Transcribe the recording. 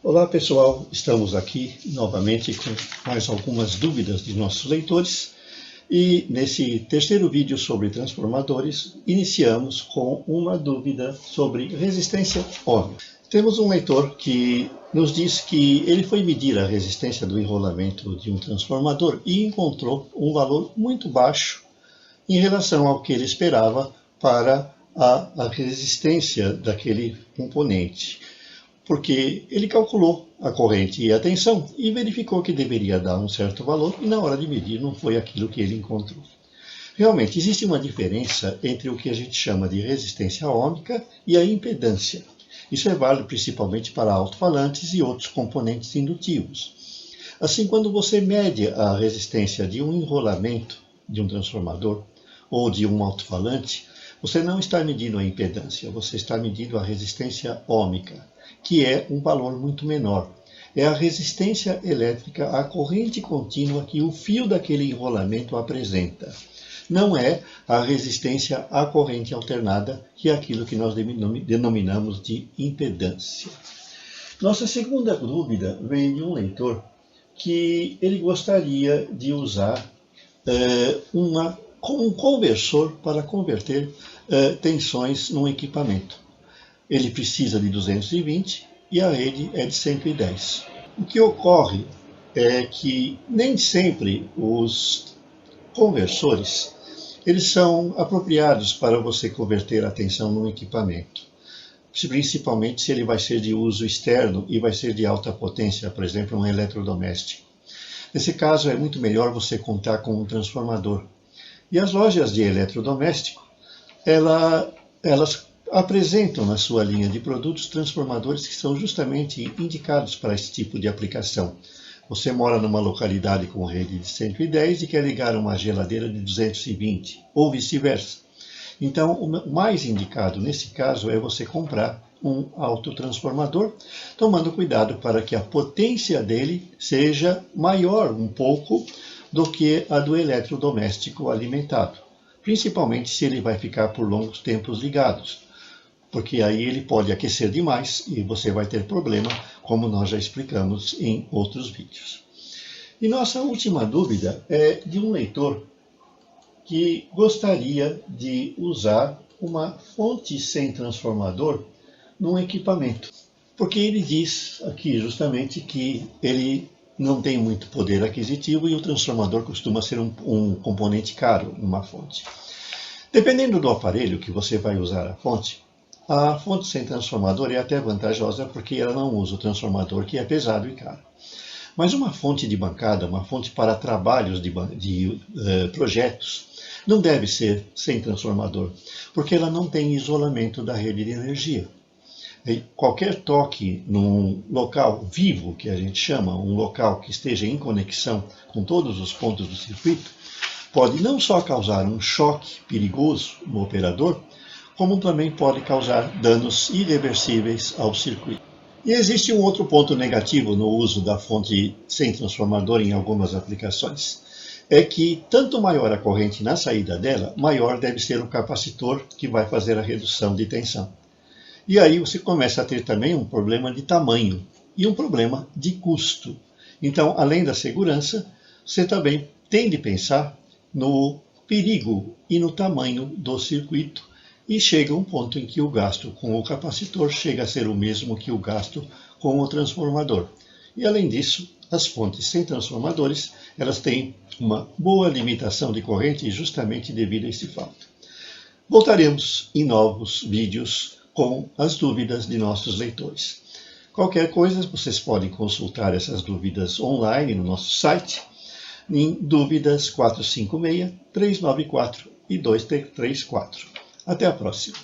Olá pessoal, estamos aqui novamente com mais algumas dúvidas de nossos leitores e nesse terceiro vídeo sobre transformadores iniciamos com uma dúvida sobre resistência ohmica. Temos um leitor que nos diz que ele foi medir a resistência do enrolamento de um transformador e encontrou um valor muito baixo em relação ao que ele esperava para a resistência daquele componente. Porque ele calculou a corrente e a tensão e verificou que deveria dar um certo valor e na hora de medir não foi aquilo que ele encontrou. Realmente existe uma diferença entre o que a gente chama de resistência ohmica e a impedância. Isso é válido principalmente para alto-falantes e outros componentes indutivos. Assim, quando você mede a resistência de um enrolamento de um transformador ou de um alto-falante, você não está medindo a impedância, você está medindo a resistência ohmica, que é um valor muito menor. É a resistência elétrica à corrente contínua que o fio daquele enrolamento apresenta. Não é a resistência à corrente alternada, que é aquilo que nós denominamos de impedância. Nossa segunda dúvida vem de um leitor que ele gostaria de usar um conversor para converter tensões num equipamento. Ele precisa de 220 e a rede é de 110. O que ocorre é que nem sempre os conversores eles são apropriados para você converter a tensão num equipamento. Principalmente se ele vai ser de uso externo e vai ser de alta potência, por exemplo, um eletrodoméstico. Nesse caso é muito melhor você contar com um transformador. E as lojas de eletrodoméstico, elas apresentam na sua linha de produtos transformadores que são justamente indicados para esse tipo de aplicação. Você mora numa localidade com rede de 110 e quer ligar uma geladeira de 220, ou vice-versa. Então, o mais indicado nesse caso é você comprar um autotransformador, tomando cuidado para que a potência dele seja maior um pouco do que a do eletrodoméstico alimentado, principalmente se ele vai ficar por longos tempos ligados, porque aí ele pode aquecer demais e você vai ter problema, como nós já explicamos em outros vídeos. E nossa última dúvida é de um leitor que gostaria de usar uma fonte sem transformador num equipamento, porque ele diz aqui justamente que ele não tem muito poder aquisitivo e o transformador costuma ser um componente caro numa fonte. Dependendo do aparelho que você vai usar a fonte sem transformador é até vantajosa porque ela não usa o transformador, que é pesado e caro. Mas uma fonte de bancada, uma fonte para trabalhos de projetos, não deve ser sem transformador, porque ela não tem isolamento da rede de energia. E qualquer toque num local vivo, que a gente chama, um local que esteja em conexão com todos os pontos do circuito, pode não só causar um choque perigoso no operador, como também pode causar danos irreversíveis ao circuito. E existe um outro ponto negativo no uso da fonte sem transformador em algumas aplicações. É que tanto maior a corrente na saída dela, maior deve ser o capacitor que vai fazer a redução de tensão. E aí você começa a ter também um problema de tamanho e um problema de custo. Então, além da segurança, você também tem de pensar no perigo e no tamanho do circuito. E chega um ponto em que o gasto com o capacitor chega a ser o mesmo que o gasto com o transformador. E além disso, as fontes sem transformadores, elas têm uma boa limitação de corrente justamente devido a esse fato. Voltaremos em novos vídeos com as dúvidas de nossos leitores. Qualquer coisa, vocês podem consultar essas dúvidas online no nosso site, em dúvidas 456-394 e 234. Até a próxima!